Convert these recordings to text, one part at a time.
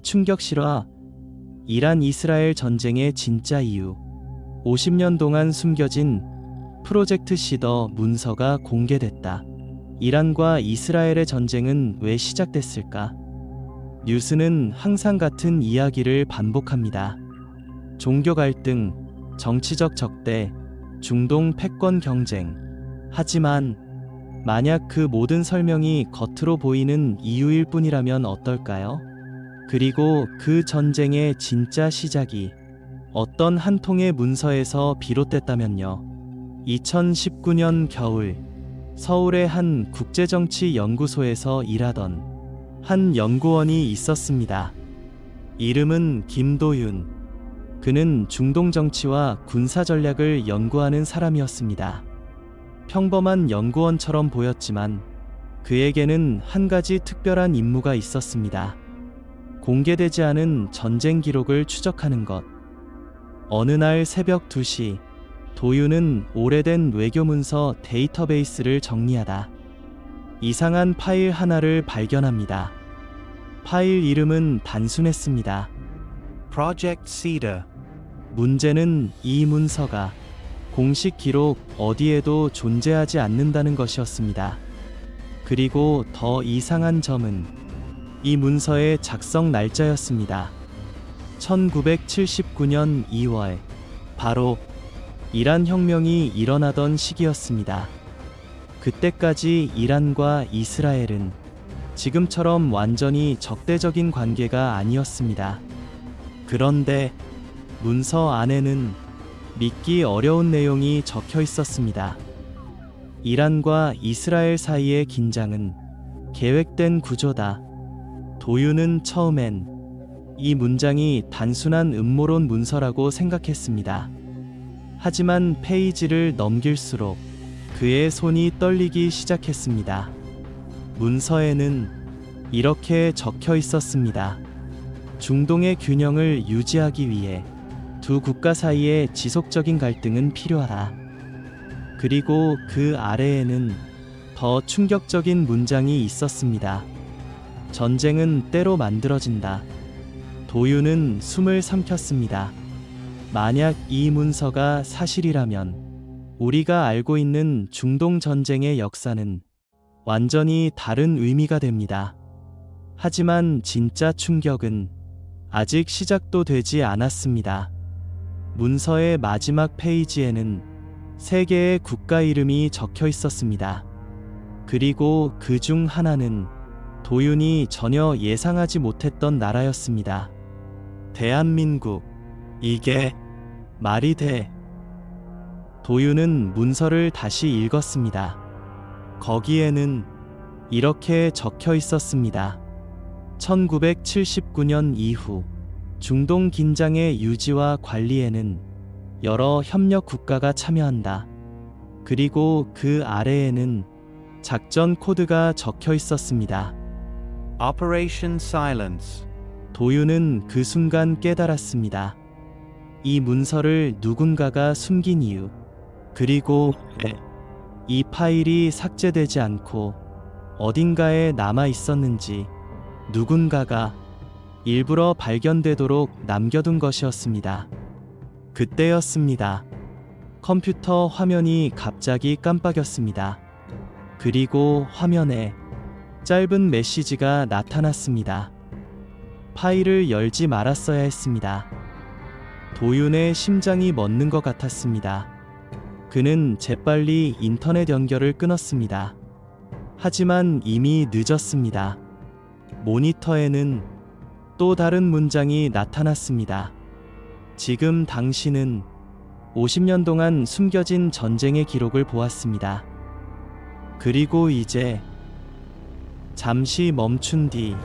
충격 실화. 이란 이스라엘 전쟁의 진짜 이유. 50년 동안 숨겨진 프로젝트 시더 문서가 공개됐다. 이란과 이스라엘의 전쟁은 왜 시작됐을까? 뉴스는 항상 같은 이야기를 반복합니다. 종교 갈등, 정치적 적대, 중동 패권 경쟁. 하지만 만약 그 모든 설명이 겉으로 보이는 이유일 뿐이라면 어떨까요? 그리고 그 전쟁의 진짜 시작이 어떤 한 통의 문서에서 비롯됐다면요. 2019년 겨울, 서울의 한 국제정치연구소에서 일하던 한 연구원이 있었습니다. 이름은 김도윤. 그는 중동 정치와 군사 전략을 연구하는 사람이었습니다. 평범한 연구원처럼 보였지만 그에게는 한 가지 특별한 임무가 있었습니다. 공개되지 않은 전쟁 기록을 추적하는 것. 어느 날 새벽 2시, 도윤은 오래된 외교문서 데이터베이스를 정리하다 이상한 파일 하나를 발견합니다. 파일 이름은 단순했습니다. Project Cedar. 문제는 이 문서가 공식 기록 어디에도 존재하지 않는다는 것이었습니다. 그리고 더 이상한 점은 이 문서의 작성 날짜였습니다. 1979년 2월, 바로 이란 혁명이 일어나던 시기였습니다. 그때까지 이란과 이스라엘은 지금처럼 완전히 적대적인 관계가 아니었습니다. 그런데 문서 안에는 믿기 어려운 내용이 적혀 있었습니다. 이란과 이스라엘 사이의 긴장은 계획된 구조다. 도윤은 처음엔 이 문장이 단순한 음모론 문서라고 생각했습니다. 하지만 페이지를 넘길수록 그의 손이 떨리기 시작했습니다. 문서에는 이렇게 적혀 있었습니다. 중동의 균형을 유지하기 위해 두 국가 사이의 지속적인 갈등은 필요하다. 그리고 그 아래에는 더 충격적인 문장이 있었습니다. 전쟁은 때로 만들어진다. 도윤은 숨을 삼켰습니다. 만약 이 문서가 사실이라면 우리가 알고 있는 중동 전쟁의 역사는 완전히 다른 의미가 됩니다. 하지만 진짜 충격은 아직 시작도 되지 않았습니다. 문서의 마지막 페이지에는 3개의 국가 이름이 적혀 있었습니다. 그리고 그 중 하나는 도윤이 전혀 예상하지 못했던 나라였습니다. 대한민국. 이게 말이 돼? 도윤은 문서를 다시 읽었습니다. 거기에는 이렇게 적혀 있었습니다. 1979년 이후 중동 긴장의 유지와 관리에는 여러 협력 국가가 참여한다. 그리고 그 아래에는 작전 코드가 적혀 있었습니다. Operation Silence. 도윤은 그 순간 깨달았습니다. 이 문서를 누군가가 숨긴 이유, 그리고 이 파일이 삭제되지 않고 어딘가에 남아 있었는지 누군가가 일부러 발견되도록 남겨둔 것이었습니다. 그때였습니다. 컴퓨터 화면이 갑자기 깜빡였습니다. 그리고 화면에 짧은 메시지가 나타났습니다. 파일을 열지 말았어야 했습니다. 도윤의 심장이 멎는 것 같았습니다. 그는 재빨리 인터넷 연결을 끊었습니다. 하지만 이미 늦었습니다. 모니터에는 또 다른 문장이 나타났습니다. 지금 당신은 50년 동안 숨겨진 전쟁의 기록을 보았습니다. 그리고 이제 잠시 멈춘 뒤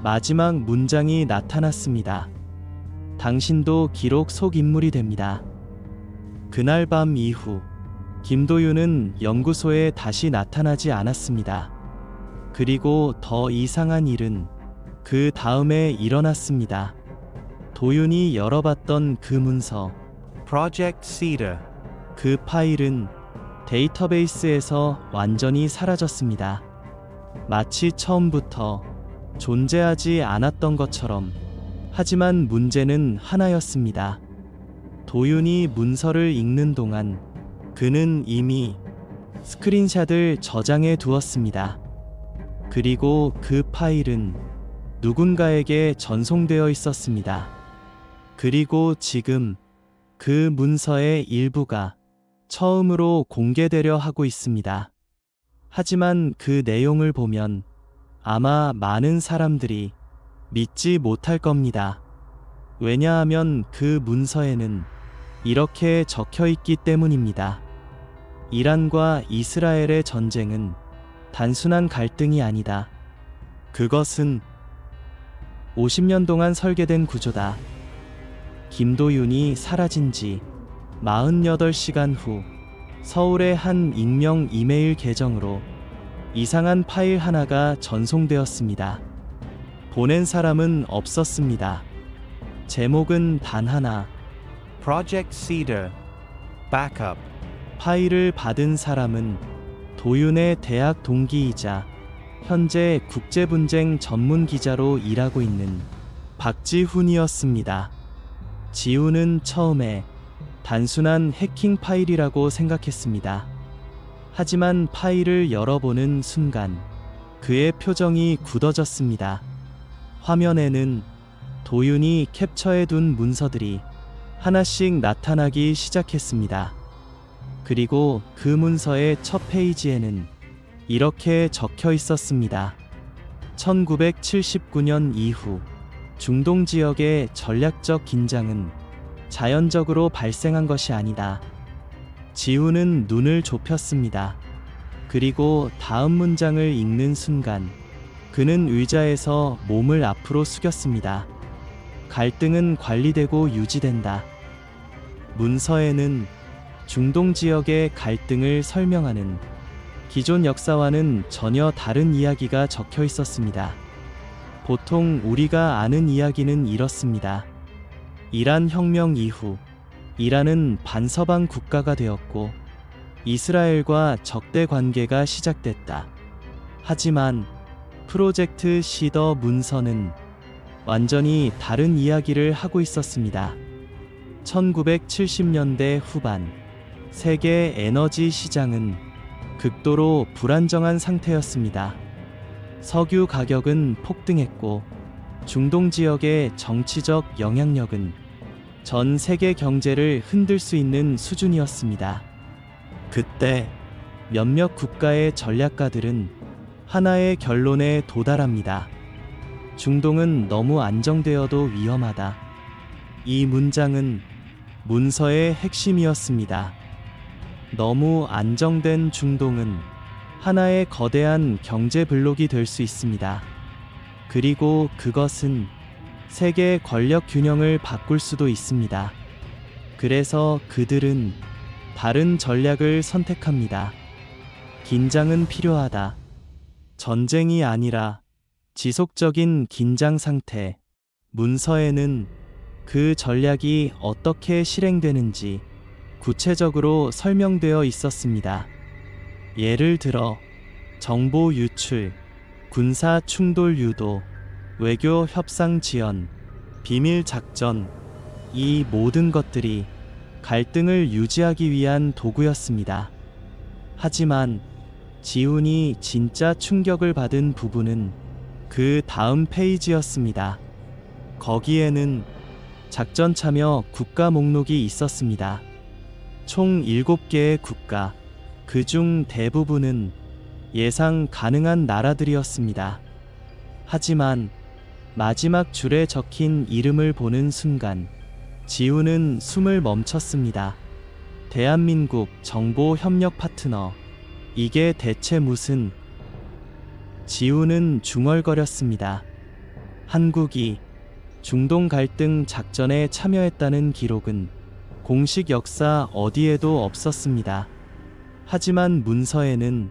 마지막 문장이 나타났습니다. 당신도 기록 속 인물이 됩니다. 그날 밤 이후 김도윤은 연구소에 다시 나타나지 않았습니다. 그리고 더 이상한 일은 그 다음에 일어났습니다. 도윤이 열어봤던 그 문서, Project Cedar. 그 파일은 데이터베이스에서 완전히 사라졌습니다. 마치 처음부터 존재하지 않았던 것처럼. 하지만 문제는 하나였습니다. 도윤이 문서를 읽는 동안 그는 이미 스크린샷을 저장해 두었습니다. 그리고 그 파일은 누군가에게 전송되어 있었습니다. 그리고 지금 그 문서의 일부가 처음으로 공개되려 하고 있습니다. 하지만 그 내용을 보면 아마 많은 사람들이 믿지 못할 겁니다. 왜냐하면 그 문서에는 이렇게 적혀 있기 때문입니다. 이란과 이스라엘의 전쟁은 단순한 갈등이 아니다. 그것은 50년 동안 설계된 구조다. 김도윤이 사라진 지 48시간 후 서울의 한 익명 이메일 계정으로 이상한 파일 하나가 전송되었습니다. 보낸 사람은 없었습니다. 제목은 단 하나. Project Cedar. Backup. 파일을 받은 사람은 도윤의 대학 동기이자 현재 국제분쟁 전문 기자로 일하고 있는 박지훈이었습니다. 지훈은 처음에 단순한 해킹 파일이라고 생각했습니다. 하지만 파일을 열어보는 순간 그의 표정이 굳어졌습니다. 화면에는 도윤이 캡처해둔 문서들이 하나씩 나타나기 시작했습니다. 그리고 그 문서의 첫 페이지에는 이렇게 적혀 있었습니다. 1979년 이후 중동 지역의 전략적 긴장은 자연적으로 발생한 것이 아니다. 지훈은 눈을 좁혔습니다. 그리고 다음 문장을 읽는 순간 그는 의자에서 몸을 앞으로 숙였습니다. 갈등은 관리되고 유지된다. 문서에는 중동 지역의 갈등을 설명하는 기존 역사와는 전혀 다른 이야기가 적혀 있었습니다. 보통 우리가 아는 이야기는 이렇습니다. 이란 혁명 이후 이란은 반서방 국가가 되었고 이스라엘과 적대 관계가 시작됐다. 하지만 프로젝트 시더 문서는 완전히 다른 이야기를 하고 있었습니다. 1970년대 후반 세계 에너지 시장은 극도로 불안정한 상태였습니다. 석유 가격은 폭등했고 중동 지역의 정치적 영향력은 전 세계 경제를 흔들 수 있는 수준이었습니다. 그때 몇몇 국가의 전략가들은 하나의 결론에 도달합니다. 중동은 너무 안정되어도 위험하다. 이 문장은 문서의 핵심이었습니다. 너무 안정된 중동은 하나의 거대한 경제 블록이 될 수 있습니다. 그리고 그것은 세계 권력 균형을 바꿀 수도 있습니다. 그래서 그들은 다른 전략을 선택합니다. 긴장은 필요하다. 전쟁이 아니라 지속적인 긴장 상태. 문서에는 그 전략이 어떻게 실행되는지 구체적으로 설명되어 있었습니다. 예를 들어 정보 유출, 군사 충돌 유도, 외교 협상 지연, 비밀 작전, 이 모든 것들이 갈등을 유지하기 위한 도구였습니다. 하지만 지훈이 진짜 충격을 받은 부분은 그 다음 페이지였습니다. 거기에는 작전 참여 국가 목록이 있었습니다. 총 7개의 국가, 그중 대부분은 예상 가능한 나라들이었습니다. 하지만 마지막 줄에 적힌 이름을 보는 순간 지훈은 숨을 멈췄습니다. 대한민국 정보 협력 파트너. 이게 대체 무슨... 지훈은 중얼거렸습니다. 한국이 중동 갈등 작전에 참여했다는 기록은 공식 역사 어디에도 없었습니다. 하지만 문서에는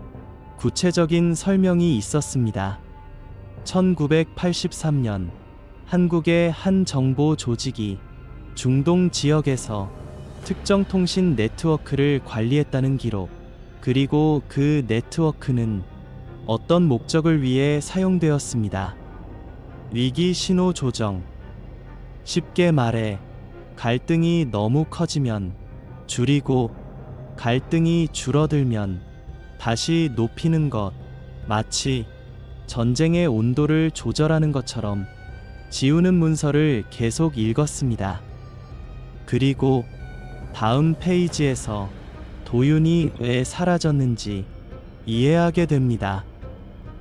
구체적인 설명이 있었습니다. 1983년 한국의 한 정보 조직이 중동 지역에서 특정 통신 네트워크를 관리했다는 기록, 그리고 그 네트워크는 어떤 목적을 위해 사용되었습니다. 위기 신호 조정. 쉽게 말해, 갈등이 너무 커지면 줄이고, 갈등이 줄어들면 다시 높이는 것. 마치 전쟁의 온도를 조절하는 것처럼 지우는 문서를 계속 읽었습니다. 그리고 다음 페이지에서 도윤이 왜 사라졌는지 이해하게 됩니다.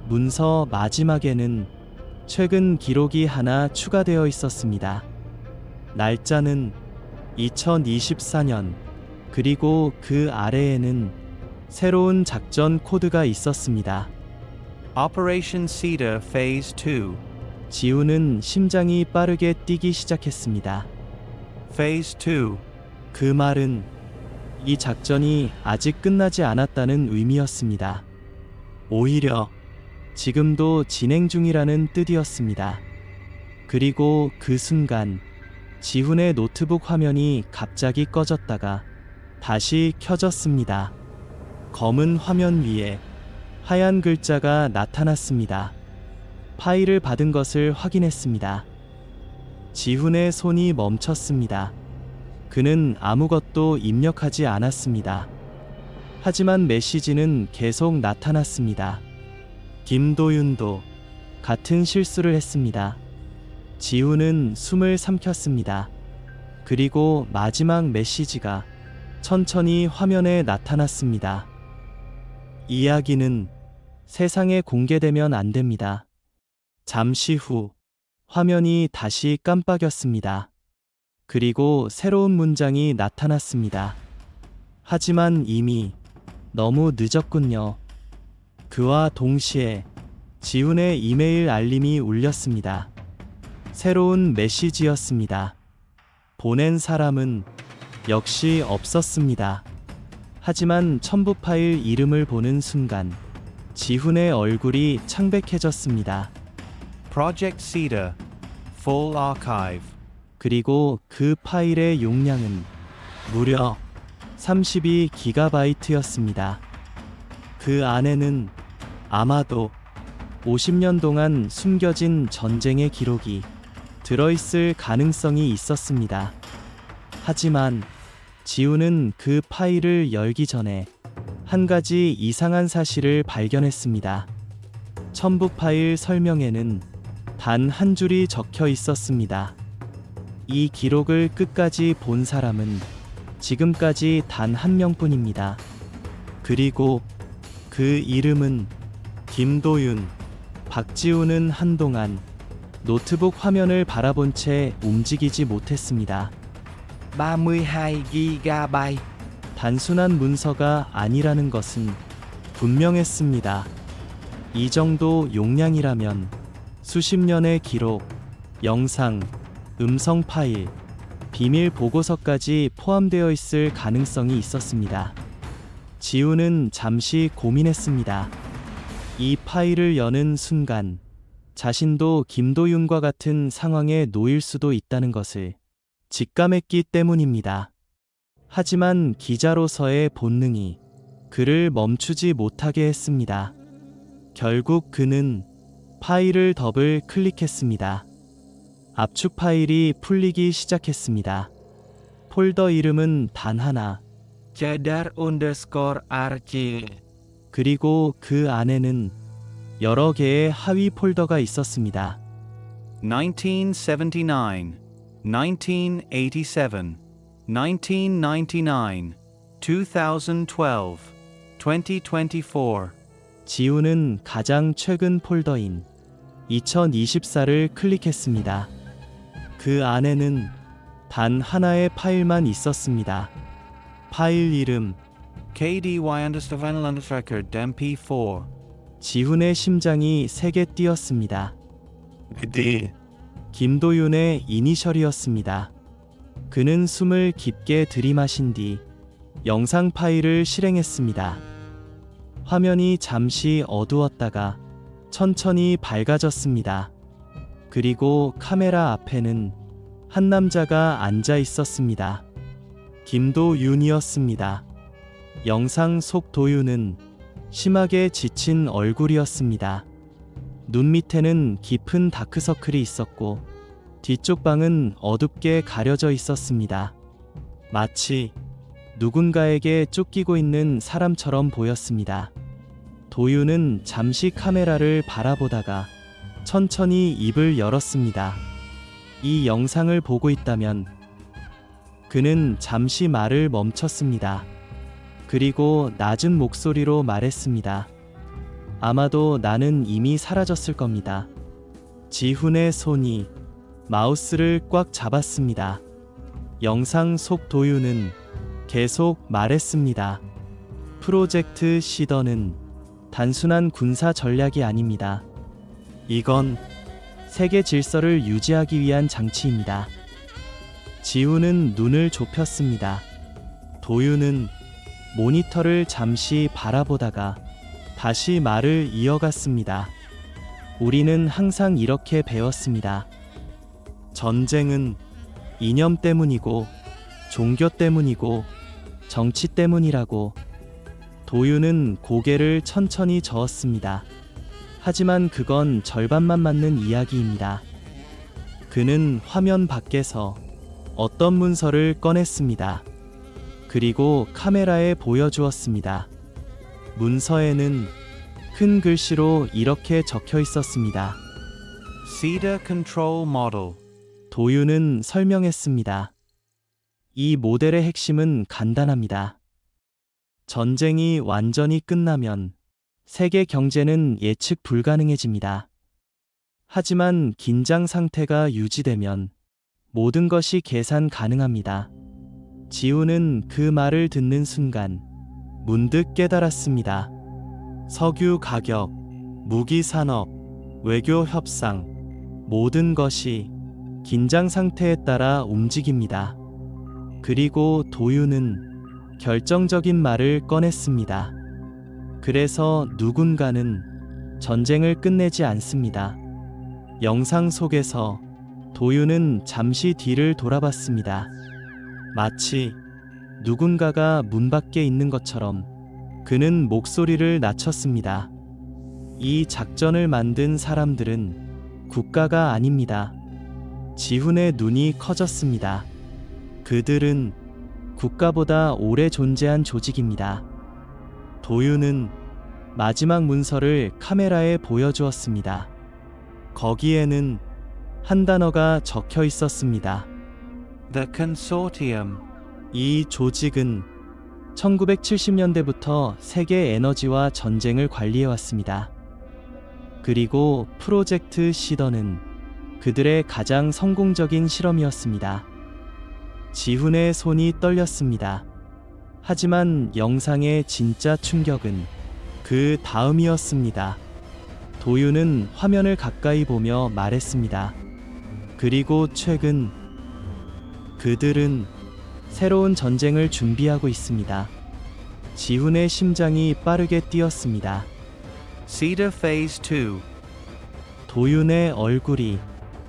문서 마지막에는 최근 기록이 하나 추가되어 있었습니다. 날짜는 2024년, 그리고 그 아래에는 새로운 작전 코드가 있었습니다. Operation Cedar Phase 2. 지우는 심장이 빠르게 뛰기 시작했습니다. Phase 2. 그 말은 이 작전이 아직 끝나지 않았다는 의미였습니다. 오히려 지금도 진행 중이라는 뜻이었습니다. 그리고 그 순간 지훈의 노트북 화면이 갑자기 꺼졌다가 다시 켜졌습니다. 검은 화면 위에 하얀 글자가 나타났습니다. 파일을 받은 것을 확인했습니다. 지훈의 손이 멈췄습니다. 그는 아무것도 입력하지 않았습니다. 하지만 메시지는 계속 나타났습니다. 김도윤도 같은 실수를 했습니다. 지훈은 숨을 삼켰습니다. 그리고 마지막 메시지가 천천히 화면에 나타났습니다. 이야기는 세상에 공개되면 안 됩니다. 잠시 후 화면이 다시 깜빡였습니다. 그리고 새로운 문장이 나타났습니다. 하지만 이미 너무 늦었군요. 그와 동시에 지훈의 이메일 알림이 울렸습니다. 새로운 메시지였습니다. 보낸 사람은 역시 없었습니다. 하지만 첨부 파일 이름을 보는 순간 지훈의 얼굴이 창백해졌습니다. Project Cedar. Full Archive. 그리고 그 파일의 용량은 무려 32GB였습니다. 그 안에는 아마도 50년 동안 숨겨진 전쟁의 기록이 들어있을 가능성이 있었습니다. 하지만 지훈은 그 파일을 열기 전에 한 가지 이상한 사실을 발견했습니다. 첨부 파일 설명에는 단 한 줄이 적혀 있었습니다. 이 기록을 끝까지 본 사람은 지금까지 단 한 명뿐입니다. 그리고 그 이름은 김도윤. 박지훈은 한동안 노트북 화면을 바라본 채 움직이지 못했습니다. 32GB. 단순한 문서가 아니라는 것은 분명했습니다. 이 정도 용량이라면 수십 년의 기록, 영상, 음성 파일, 비밀 보고서까지 포함되어 있을 가능성이 있었습니다. 지훈은 잠시 고민했습니다. 이 파일을 여는 순간 자신도 김도윤과 같은 상황에 놓일 수도 있다는 것을 직감했기 때문입니다. 하지만 기자로서의 본능이 그를 멈추지 못하게 했습니다. 결국 그는 파일을 더블 클릭했습니다. 압축 파일이 풀리기 시작했습니다. 폴더 이름은 단 하나. Cedar_RG. 그리고 그 안에는 여러 개의 하위 폴더가 있었습니다. 1979. 1987. 1999. 2012. 2024. 지훈은 가장 최근 폴더인 2024를 클릭했습니다. 그 안에는 단 하나의 파일만 있었습니다. 파일 이름 KDY_Record MP4. 지훈의 심장이 세게 뛰었습니다. 네. 김도윤의 이니셜이었습니다. 그는 숨을 깊게 들이마신 뒤 영상 파일을 실행했습니다. 화면이 잠시 어두웠다가 천천히 밝아졌습니다. 그리고 카메라 앞에는 한 남자가 앉아 있었습니다. 김도윤이었습니다. 영상 속 도윤은 심하게 지친 얼굴이었습니다. 눈 밑에는 깊은 다크서클이 있었고 뒤쪽 방은 어둡게 가려져 있었습니다. 마치 누군가에게 쫓기고 있는 사람처럼 보였습니다. 도윤은 잠시 카메라를 바라보다가 천천히 입을 열었습니다. 이 영상을 보고 있다면 그는 잠시 말을 멈췄습니다. 그리고 낮은 목소리로 말했습니다. 아마도 나는 이미 사라졌을 겁니다. 지훈의 손이 마우스를 꽉 잡았습니다. 영상 속 도윤은 계속 말했습니다. 프로젝트 시더는 단순한 군사 전략이 아닙니다. 이건 세계 질서를 유지하기 위한 장치입니다. 지훈은 눈을 좁혔습니다. 도윤은 모니터를 잠시 바라보다가 다시 말을 이어갔습니다. 우리는 항상 이렇게 배웠습니다. 전쟁은 이념 때문이고 종교 때문이고 정치 때문이라고. 도윤은 고개를 천천히 저었습니다. 하지만 그건 절반만 맞는 이야기입니다. 그는 화면 밖에서 어떤 문서를 꺼냈습니다. 그리고 카메라에 보여주었습니다. 문서에는 큰 글씨로 이렇게 적혀 있었습니다. Cedar Control Model. 도윤은 설명했습니다. 이 모델의 핵심은 간단합니다. 전쟁이 완전히 끝나면 세계 경제는 예측 불가능해집니다. 하지만 긴장 상태가 유지되면 모든 것이 계산 가능합니다. 지훈은 그 말을 듣는 순간 문득 깨달았습니다. 석유 가격, 무기 산업, 외교 협상, 모든 것이 긴장 상태에 따라 움직입니다. 그리고 도윤은 결정적인 말을 꺼냈습니다. 그래서 누군가는 전쟁을 끝내지 않습니다. 영상 속에서 도윤은 잠시 뒤를 돌아봤습니다. 마치 누군가가 문 밖에 있는 것처럼 그는 목소리를 낮췄습니다. 이 작전을 만든 사람들은 국가가 아닙니다. 지훈의 눈이 커졌습니다. 그들은 국가보다 오래 존재한 조직입니다. 도윤은 마지막 문서를 카메라에 보여주었습니다. 거기에는 한 단어가 적혀 있었습니다. The Consortium. 이 조직은 1970년대부터 세계 에너지와 전쟁을 관리해왔습니다. 그리고 프로젝트 시더는 그들의 가장 성공적인 실험이었습니다. 지훈의 손이 떨렸습니다. 하지만 영상의 진짜 충격은 그 다음이었습니다. 도윤은 화면을 가까이 보며 말했습니다. 그리고 최근 그들은 새로운 전쟁을 준비하고 있습니다. 지훈의 심장이 빠르게 뛰었습니다. Cedar Phase 2. 도윤의 얼굴이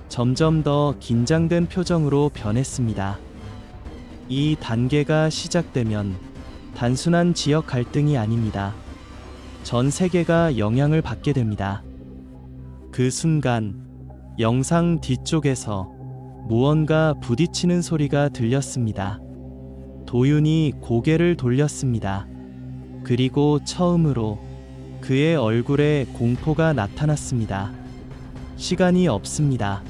점점 더 긴장된 표정으로 변했습니다. 이 단계가 시작되면 단순한 지역 갈등이 아닙니다. 전 세계가 영향을 받게 됩니다. 그 순간 영상 뒤쪽에서 무언가 부딪히는 소리가 들렸습니다. 도윤이 고개를 돌렸습니다. 그리고 처음으로 그의 얼굴에 공포가 나타났습니다. 시간이 없습니다.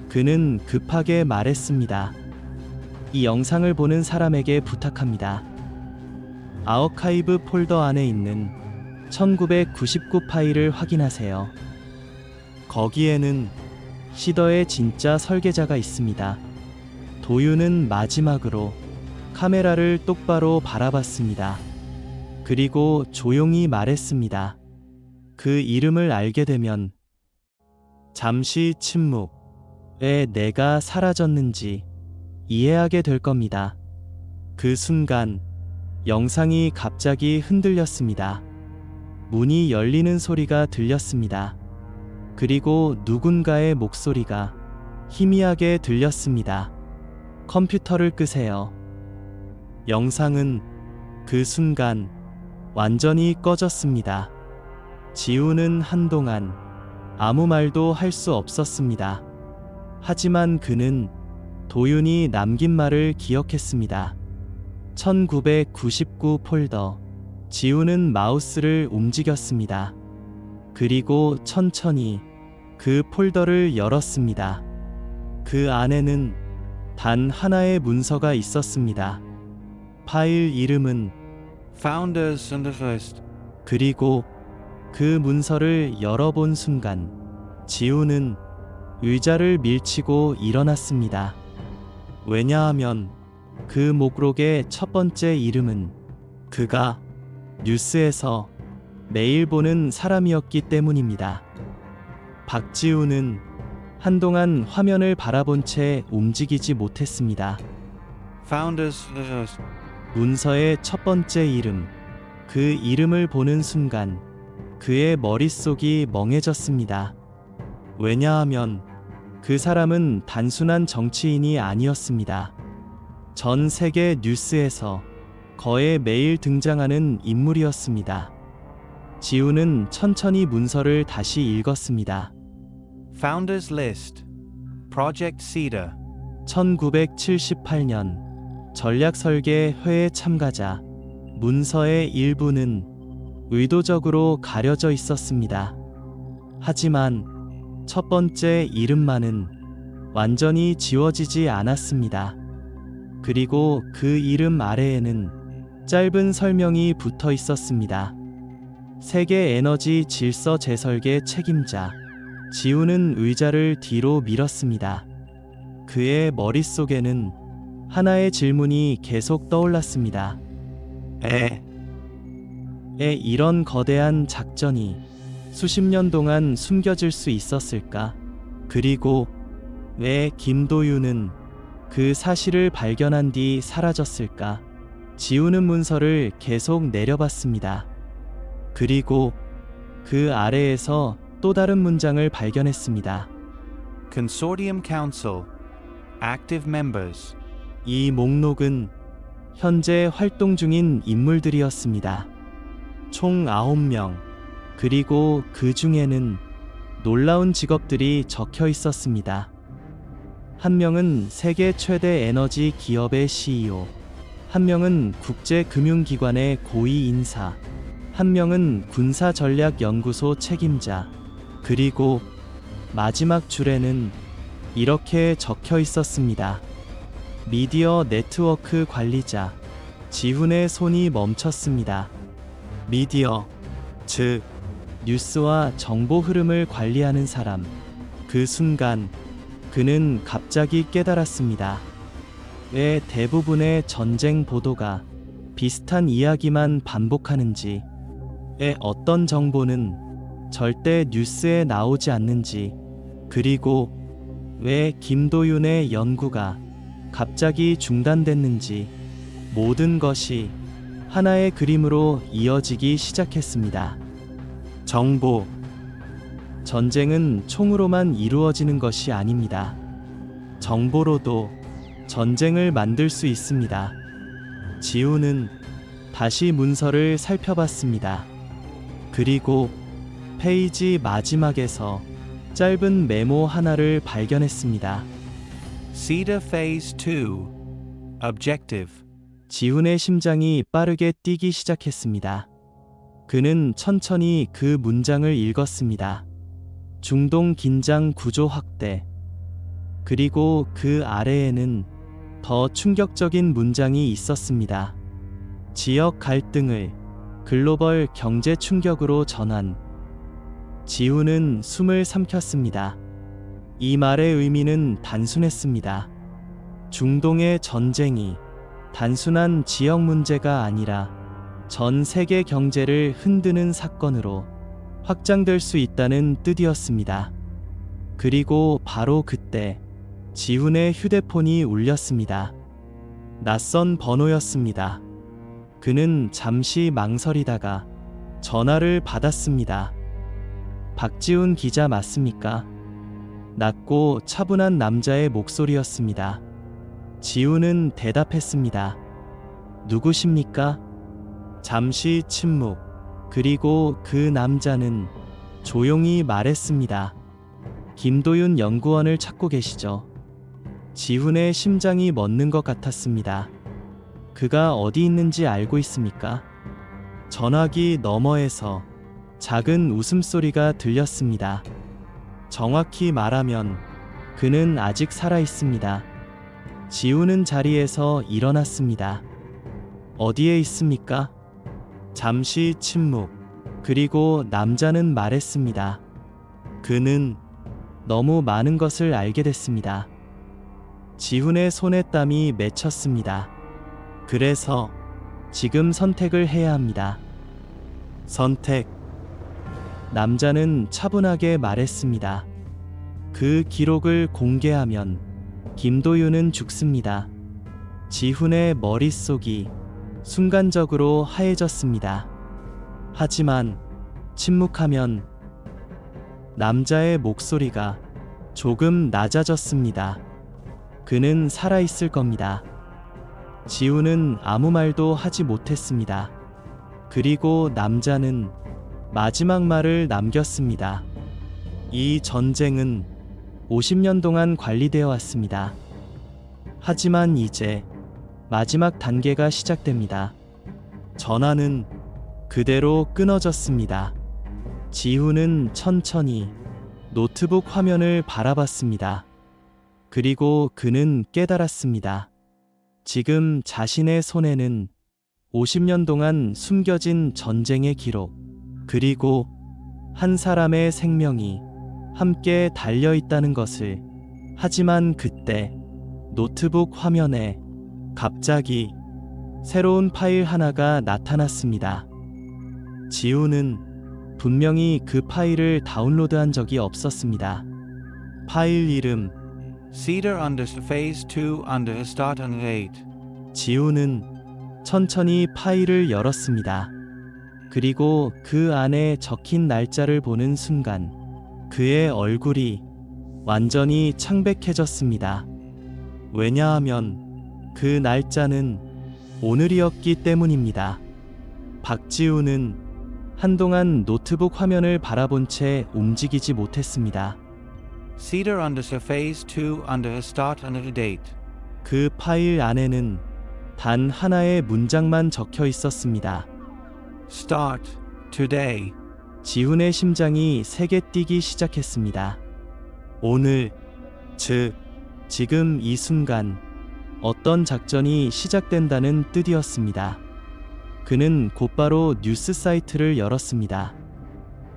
그는 급하게 말했습니다. 이 영상을 보는 사람에게 부탁합니다. 아어카이브 폴더 안에 있는 1999 파일을 확인하세요. 거기에는 시더의 진짜 설계자가 있습니다. 도윤은 마지막으로 카메라를 똑바로 바라봤습니다. 그리고 조용히 말했습니다. 그 이름을 알게 되면 잠시 침묵. 왜 내가 사라졌는지 이해하게 될 겁니다. 그 순간 영상이 갑자기 흔들렸습니다. 문이 열리는 소리가 들렸습니다. 그리고 누군가의 목소리가 희미하게 들렸습니다. 컴퓨터를 끄세요. 영상은 그 순간 완전히 꺼졌습니다. 지훈은 한동안 아무 말도 할 수 없었습니다. 하지만 그는 도윤이 남긴 말을 기억했습니다. 1999 폴더. 지우는 마우스를 움직였습니다. 그리고 천천히 그 폴더를 열었습니다. 그 안에는 단 하나의 문서가 있었습니다. 파일 이름은 Founders and the First. 그리고 그 문서를 열어본 순간 지우는 의자를 밀치고 일어났습니다. 왜냐하면 그 목록의 첫 번째 이름은 그가 뉴스에서 매일 보는 사람이었기 때문입니다. 박지우는 한동안 화면을 바라본 채 움직이지 못했습니다. Founders and the First. 문서의 첫 번째 이름, 그 이름을 보는 순간 그의 머릿속이 멍해졌습니다. 왜냐하면 그 사람은 단순한 정치인이 아니었습니다. 전 세계 뉴스에서 거의 매일 등장하는 인물이었습니다. 지우는 천천히 문서를 다시 읽었습니다. Founders List. Project Cedar. 1978년 전략설계 회의 참가자. 문서의 일부는 의도적으로 가려져 있었습니다. 하지만 첫 번째 이름만은 완전히 지워지지 않았습니다. 그리고 그 이름 아래에는 짧은 설명이 붙어 있었습니다. 세계 에너지 질서 재설계 책임자. 지우는 의자를 뒤로 밀었습니다. 그의 머릿속에는 하나의 질문이 계속 떠올랐습니다. 이런 거대한 작전이 수십 년 동안 숨겨질 수 있었을까? 그리고 왜 김도윤은 그 사실을 발견한 뒤 사라졌을까? 지우는 문서를 계속 내려봤습니다. 그리고 그 아래에서 또 다른 문장을 발견했습니다. Consortium Council. Active Members. 이 목록은 현재 활동 중인 인물들이었습니다. 총 9명. 그리고 그 중에는 놀라운 직업들이 적혀 있었습니다. 한 명은 세계 최대 에너지 기업의 CEO, 한 명은 국제금융기관의 고위 인사, 한 명은 군사전략연구소 책임자, 그리고 마지막 줄에는 이렇게 적혀 있었습니다. 미디어 네트워크 관리자. 지훈의 손이 멈췄습니다. 미디어, 즉 뉴스와 정보 흐름을 관리하는 사람. 그 순간 그는 갑자기 깨달았습니다. 왜 대부분의 전쟁 보도가 비슷한 이야기만 반복하는지, 왜 어떤 정보는 절대 뉴스에 나오지 않는지, 그리고 왜 김도윤의 연구가 갑자기 중단됐는지, 모든 것이 하나의 그림으로 이어지기 시작했습니다. 정보. 전쟁은 총으로만 이루어지는 것이 아닙니다. 정보로도 전쟁을 만들 수 있습니다. 지우는 다시 문서를 살펴봤습니다. 그리고 페이지 마지막에서 짧은 메모 하나를 발견했습니다. Cedar Phase 2. Objective. 지훈의 심장이 빠르게 뛰기 시작했습니다. 그는 천천히 그 문장을 읽었습니다. 중동 긴장 구조 확대. 그리고 그 아래에는 더 충격적인 문장이 있었습니다. 지역 갈등을 글로벌 경제 충격으로 전환. 지훈은 숨을 삼켰습니다. 이 말의 의미는 단순했습니다. 중동의 전쟁이 단순한 지역 문제가 아니라 전 세계 경제를 흔드는 사건으로 확장될 수 있다는 뜻이었습니다. 그리고 바로 그때 지훈의 휴대폰이 울렸습니다. 낯선 번호였습니다. 그는 잠시 망설이다가 전화를 받았습니다. 박지훈 기자 맞습니까? 낮고 차분한 남자의 목소리였습니다. 지훈은 대답했습니다. 누구십니까? 잠시 침묵. 그리고 그 남자는 조용히 말했습니다. 김도윤 연구원을 찾고 계시죠? 지훈의 심장이 멎는 것 같았습니다. 그가 어디 있는지 알고 있습니까? 전화기 너머에서 작은 웃음소리가 들렸습니다. 정확히 말하면 그는 아직 살아 있습니다. 지훈은 자리에서 일어났습니다. 어디에 있습니까? 잠시 침묵. 그리고 남자는 말했습니다. 그는 너무 많은 것을 알게 됐습니다. 지훈의 손에 땀이 맺혔습니다. 그래서 지금 선택을 해야 합니다. 선택. 남자는 차분하게 말했습니다. 그 기록을 공개하면 김도윤은 죽습니다. 지훈의 머릿속이 순간적으로 하얘졌습니다. 하지만 침묵하면 남자의 목소리가 조금 낮아졌습니다. 그는 살아있을 겁니다. 지훈은 아무 말도 하지 못했습니다. 그리고 남자는 마지막 말을 남겼습니다. 이 전쟁은 50년 동안 관리되어 왔습니다. 하지만 이제 마지막 단계가 시작됩니다. 전화는 그대로 끊어졌습니다. 지훈은 천천히 노트북 화면을 바라봤습니다. 그리고 그는 깨달았습니다. 지금 자신의 손에는 50년 동안 숨겨진 전쟁의 기록, 그리고 한 사람의 생명이 함께 달려 있다는 것을. 하지만 그때 노트북 화면에 갑자기 새로운 파일 하나가 나타났습니다. 지훈은 분명히 그 파일을 다운로드한 적이 없었습니다. 파일 이름 Cedar under Phase 2 under Start on 8. 지훈은 천천히 파일을 열었습니다. 그리고 그 안에 적힌 날짜를 보는 순간 그의 얼굴이 완전히 창백해졌습니다. 왜냐하면 그 날짜는 오늘이었기 때문입니다. 박지훈은 한동안 노트북 화면을 바라본 채 움직이지 못했습니다. Cedar under Phase 2 under Start on 8. 그 파일 안에는 단 하나의 문장만 적혀 있었습니다. Start today. 지훈의 심장이 세게 뛰기 시작했습니다. 오늘, 즉, 지금 이 순간 어떤 작전이 시작된다는 뜻이었습니다. 그는 곧바로 뉴스 사이트를 열었습니다.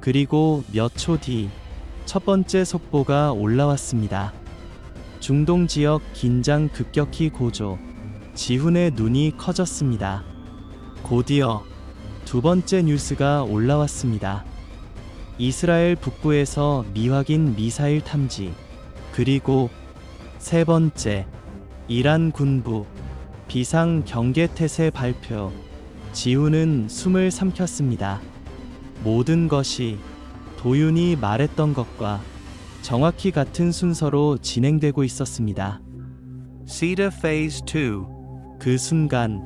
그리고 몇 초 뒤 첫 번째 속보가 올라왔습니다. 중동 지역 긴장 급격히 고조. 지훈의 눈이 커졌습니다. 곧이어 두 번째 뉴스가 올라왔습니다. 이스라엘 북부에서 미확인 미사일 탐지. 그리고 세 번째, 이란 군부 비상 경계 태세 발표. 지훈은 숨을 삼켰습니다. 모든 것이 도윤이 말했던 것과 정확히 같은 순서로 진행되고 있었습니다. Cedar Phase 2. 그 순간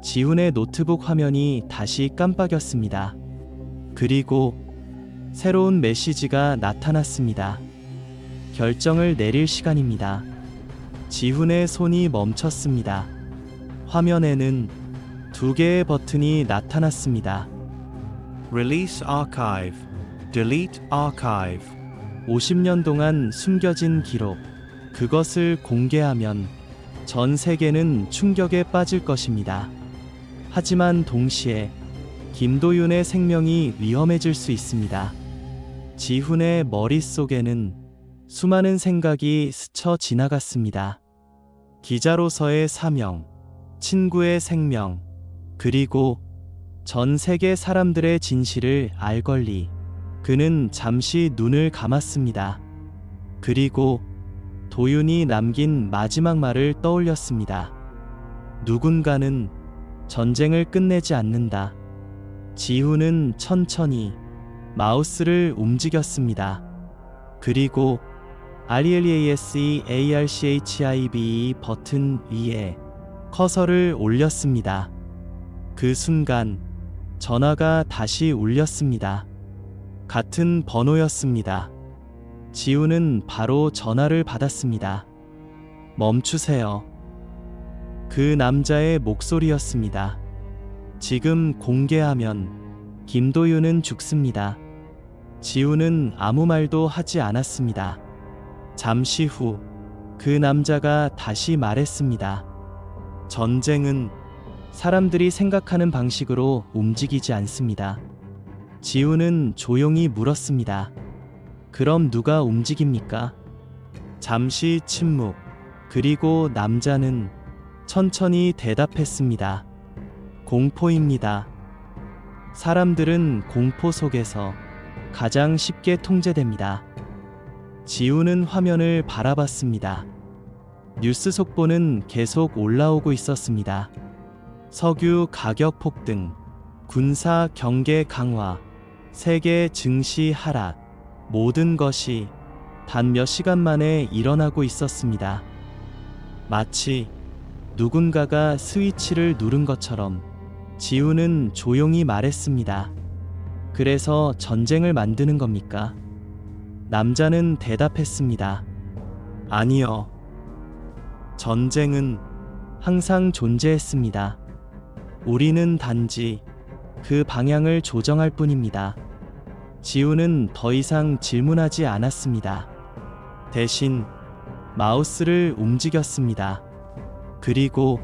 지훈의 노트북 화면이 다시 깜빡였습니다. 그리고 새로운 메시지가 나타났습니다. 결정을 내릴 시간입니다. 지훈의 손이 멈췄습니다. 화면에는 두 개의 버튼이 나타났습니다. Release Archive. Delete Archive. 50년 동안 숨겨진 기록. 그것을 공개하면 전 세계는 충격에 빠질 것입니다. 하지만 동시에 김도윤의 생명이 위험해질 수 있습니다. 지훈의 머릿속에는 수많은 생각이 스쳐 지나갔습니다. 기자로서의 사명, 친구의 생명, 그리고 전 세계 사람들의 진실을 알 권리. 그는 잠시 눈을 감았습니다. 그리고 도윤이 남긴 마지막 말을 떠올렸습니다. 누군가는 전쟁을 끝내지 않는다. 지훈은 천천히 마우스를 움직였습니다. 그리고 RELEASE 버튼 위에 커서를 올렸습니다. 그 순간 전화가 다시 울렸습니다. 같은 번호였습니다. 지우는 바로 전화를 받았습니다. 멈추세요. 그 남자의 목소리였습니다. 지금 공개하면 김도윤은 죽습니다. 지우는 아무 말도 하지 않았습니다. 잠시 후 그 남자가 다시 말했습니다. 전쟁은 사람들이 생각하는 방식으로 움직이지 않습니다. 지우는 조용히 물었습니다. 그럼 누가 움직입니까? 잠시 침묵. 그리고 남자는 천천히 대답했습니다. 공포입니다. 사람들은 공포 속에서 가장 쉽게 통제됩니다. 지우는 화면을 바라봤습니다. 뉴스 속보는 계속 올라오고 있었습니다. 석유 가격 폭등, 군사 경계 강화, 세계 증시 하락, 모든 것이 단 몇 시간 만에 일어나고 있었습니다. 마치 누군가가 스위치를 누른 것처럼 지우는 조용히 말했습니다. 그래서 전쟁을 만드는 겁니까? 남자는 대답했습니다. 아니요. 전쟁은 항상 존재했습니다. 우리는 단지 그 방향을 조정할 뿐입니다. 지우는 더 이상 질문하지 않았습니다. 대신 마우스를 움직였습니다. 그리고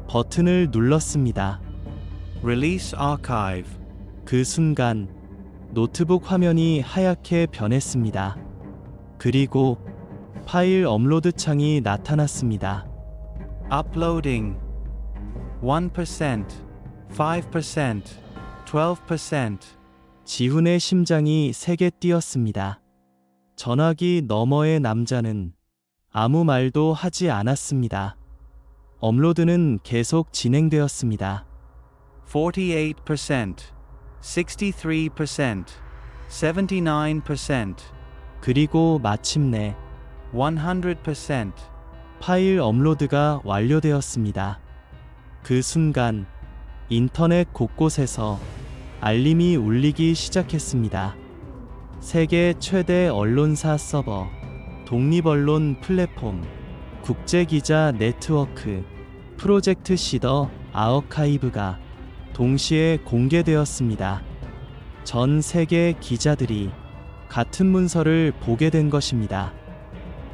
버튼을 눌렀습니다. Release archive. 그 순간 노트북 화면이 하얗게 변했습니다. 그리고 파일 업로드 창이 나타났습니다. Uploading. 1%, 5%, 12%. 지훈의 심장이 세게 뛰었습니다. 전화기 너머의 남자는 아무 말도 하지 않았습니다. 업로드는 계속 진행되었습니다. 48%, 63%, 79%, 그리고 마침내 100%. 파일 업로드가 완료되었습니다. 그 순간 인터넷 곳곳에서 알림이 울리기 시작했습니다. 세계 최대 언론사 서버, 독립언론 플랫폼, 국제기자 네트워크, 프로젝트 시더 아어카이브가 동시에 공개되었습니다. 전 세계 기자들이 같은 문서를 보게 된 것입니다.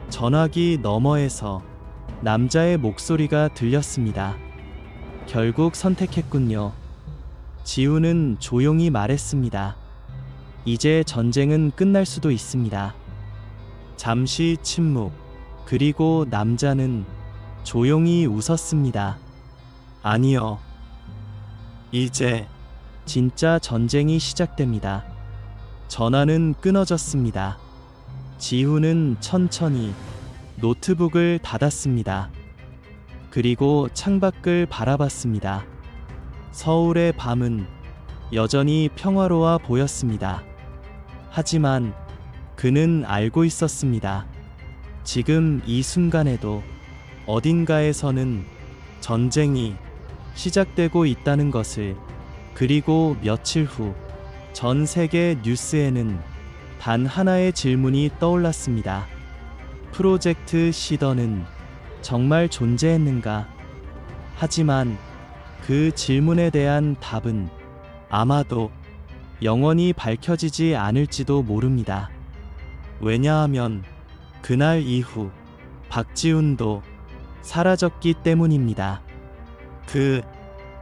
전화기 너머에서 남자의 목소리가 들렸습니다. 결국 선택했군요. 지우는 조용히 말했습니다. 이제 전쟁은 끝날 수도 있습니다. 잠시 침묵. 그리고 남자는 조용히 웃었습니다. 아니요. 이제 진짜 전쟁이 시작됩니다. 전화는 끊어졌습니다. 지훈은 천천히 노트북을 닫았습니다. 그리고 창밖을 바라봤습니다. 서울의 밤은 여전히 평화로워 보였습니다. 하지만 그는 알고 있었습니다. 지금 이 순간에도 어딘가에서는 전쟁이 시작되고 있다는 것을. 그리고 며칠 후 전 세계 뉴스에는 단 하나의 질문이 떠올랐습니다. 프로젝트 시더는 정말 존재했는가? 하지만 그 질문에 대한 답은 아마도 영원히 밝혀지지 않을지도 모릅니다. 왜냐하면 그날 이후 박지훈도 사라졌기 때문입니다. 그